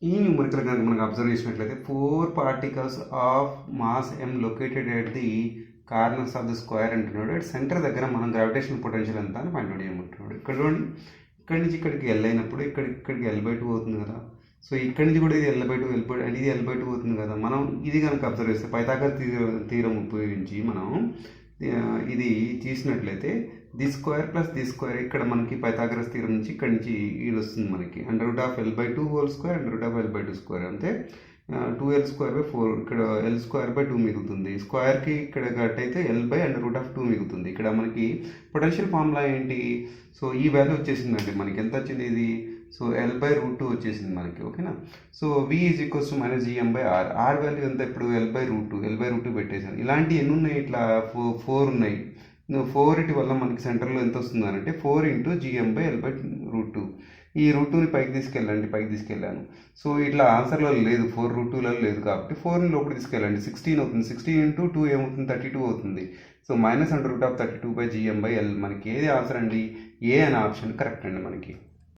ఈ న్యూమరికల్ కనుక మనకు అబ్జర్వ్ చేసినట్లయితే 4 particles of mass m located at the corners of the square అంటున్నాడు. అట్ సెంటర్ దగ్గర మనం గ్రావిటేషనల్ పొటెన్షియల్ ఎంత అని ఫైండ్ అవుట్ చేయమంటున్నాడు. ఇక్కడ చూడండి, ఇక్కడి నుంచి ఇక్కడికి L అయినప్పుడు ఇక్కడికి L/2 అవుతుంది కదా. సో ఇక్కడి నుంచి కూడా ఇది L/2 అండ్ ఇది L/2 అవుతుంది కదా. మనం ఇది కనుక అబ్జర్వ్ చేస్తే పైథాగరస్ థీరం ఉపయోగించి మనం ఇది తీసినట్లయితే the square plus the square ఇక్కడ మనకి పైథాగరస్ థీరం నుంచి ఇక్కడి నుంచి ఇది వస్తుంది మనకి √L/2 whole square √L/2 square అంతే 2L²/4 ఇక్కడ L²/2 మిగులుతుంది. స్క్వేర్కి ఇక్కడ కట్ అయితే L/√2 మిగులుతుంది. ఇక్కడ మనకి పొటెన్షియల్ ఫార్ములా ఏంటి? సో ఈ వాల్యూ వచ్చేసిందండి మనకి. ఎంత వచ్చింది ఇది? సో L/√2 వచ్చేసింది మనకి. ఓకేనా? So V = -GM/R. R value ఎంత ఇప్పుడు? L/2 పెట్టేసాను. ఇలాంటి ఎన్ని ఉన్నాయి? ఇట్లా 4 ఉన్నాయి. 4 వల్ల మనకి సెంటర్లో ఎంత వస్తుంది అంటే 4 × GM/L/√2. ఈ √2ని పైకి తీసుకెళ్ళాను. సో ఇట్లా ఆన్సర్లో లేదు, 4√2లో లేదు కాబట్టి 4ని లోపలికి తీసుకెళ్ళండి. 16 అవుతుంది. 16 × 2 ఏమవుతుంది? 32 అవుతుంది. సో -√32/GM/L మనకి ఏది ఆన్సర్ అండి? ఏ అనే ఆప్షన్ కరెక్ట్ అండి మనకి.